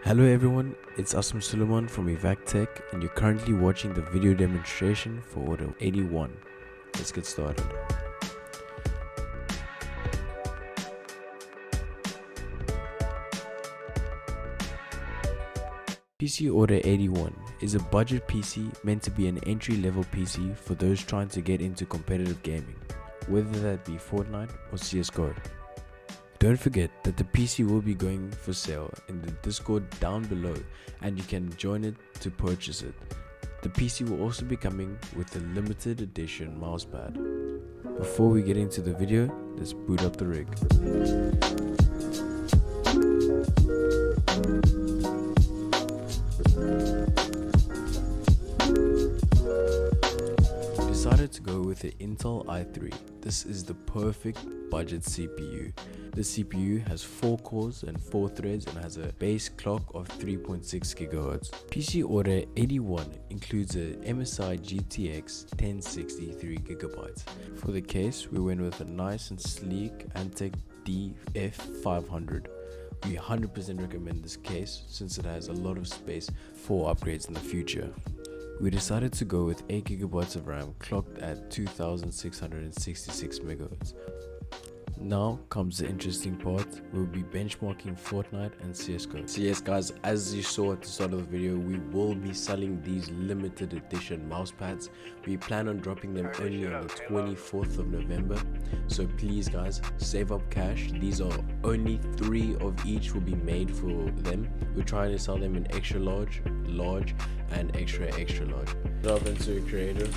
Hello everyone, it's Asam Suleiman from EvackTech and you're currently watching the video demonstration for Order 81. Let's get started. PC Order 81 is a budget PC meant to be an entry-level PC for those trying to get into competitive gaming, whether that be Fortnite or CSGO. Don't forget that the PC will be going for sale in the Discord down below and you can join it to purchase it. The PC will also be coming with a limited edition mousepad. Before we get into the video, let's boot up the rig. Decided to go with the Intel i3. This is the perfect budget CPU. The CPU has 4 cores and 4 threads and has a base clock of 3.6 GHz. PC Order 81 includes a MSI GTX 1060 3GB. For the case, we went with a nice and sleek Antec DF500. We 100% recommend this case since it has a lot of space for upgrades in the future. We decided to go with 8GB of RAM clocked at 2666 MHz. Now comes the interesting part. We'll be benchmarking Fortnite and CSGO. So yes guys, as you saw at the start of the video, we will be selling these limited edition mouse pads. We plan on dropping them only on the 24th of November. So please guys, save up cash. These are only 3 of each will be made for them. We're trying to sell them in extra large, large and extra large. Drop into creative.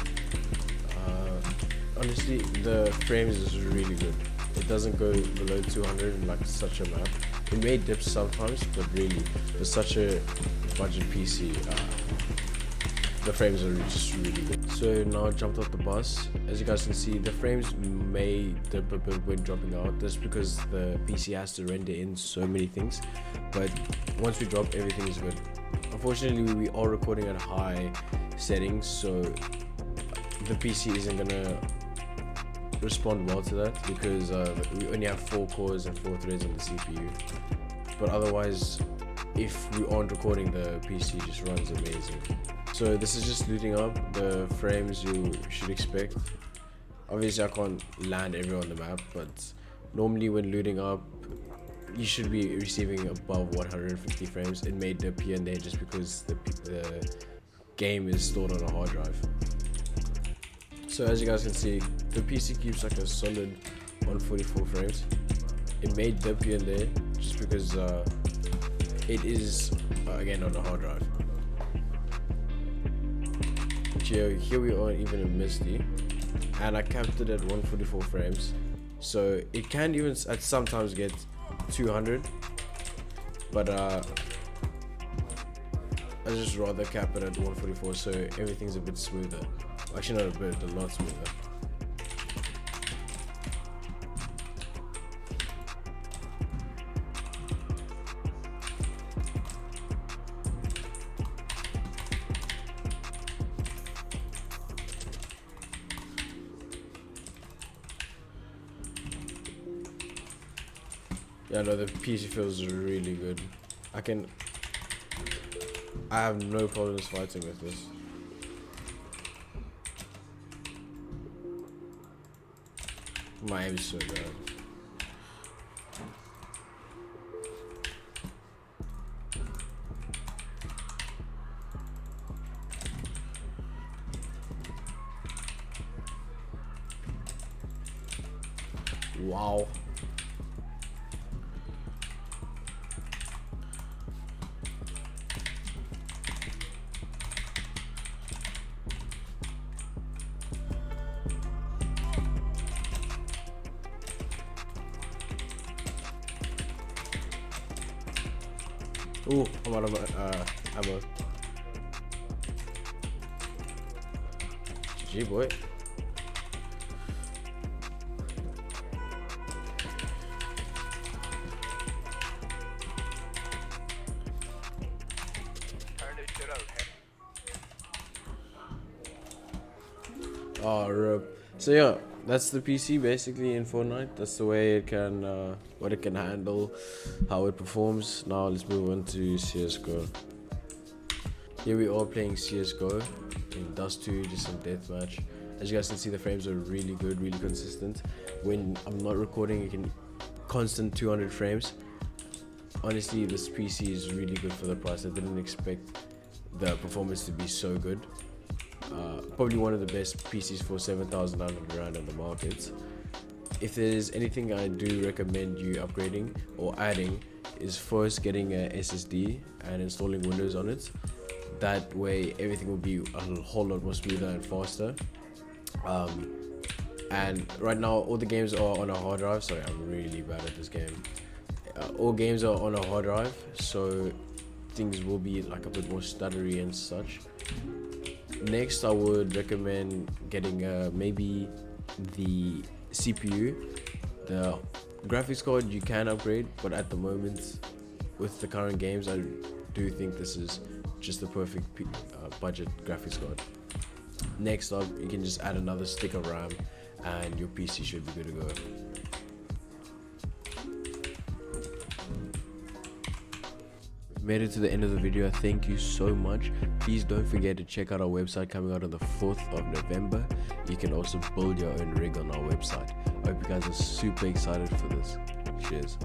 Honestly, the frames is really good. It doesn't go below 200 in like such a map. It may dip sometimes, but really for such a budget PC, the frames are just really good. So now I jumped off the bus. As you guys can see, the frames may dip a bit when dropping out. That's because the PC has to render in so many things. But once we drop, everything is good. Unfortunately, we are recording at high settings, so the PC isn't gonna respond well to that because we only have 4 cores and 4 threads on the CPU. But otherwise, if we aren't recording, the PC just runs amazing. So this is just looting up the frames you should expect. Obviously I can't land everywhere on the map, but normally when looting up you should be receiving above 150 frames. It may dip here and there just because the game is stored on a hard drive. So as you guys can see, the PC keeps like a solid 144 frames. It may dip here and there just because it is again on a hard drive. But here we are even in Misty, and I capped it at 144 frames. So it can even at sometimes get 200, but I just rather cap it at 144 so everything's a bit smoother. Actually not a bit, a lot smoother. Yeah, no, the PC feels really good. I have no problems fighting with this. My aim is so bad. Wow. Oh, I'm out of ammo. GG, boy. Oh, rip. So yeah, that's the PC basically in Fortnite. That's the way it can, what it can handle, how it performs. Now let's move on to CS:GO. Here we are playing CS:GO in Dust 2, just some deathmatch. As you guys can see, the frames are really good, really consistent. When I'm not recording, you can constant 200 frames. Honestly, this PC is really good for the price. I didn't expect the performance to be so good. Probably one of the best PCs for 7,900 rand on the market. If there's anything I do recommend you upgrading or adding, is first getting a SSD and installing Windows on it. That way everything will be a whole lot more smoother and faster. And right now all the games are on a hard drive. Sorry, I'm really bad at this game. All games are on a hard drive, so things will be like a bit more stuttery and such. Next, I would recommend getting maybe the CPU. The graphics card you can upgrade, but at the moment with the current games, I do think this is just the perfect budget graphics card. Next up, you can just add another stick of RAM and your PC should be good to go. Made it to the end of the video. Thank you so much. Please don't forget to check out our website coming out on the 4th of November. You can also build your own rig on our website. I hope you guys are super excited for this. Cheers.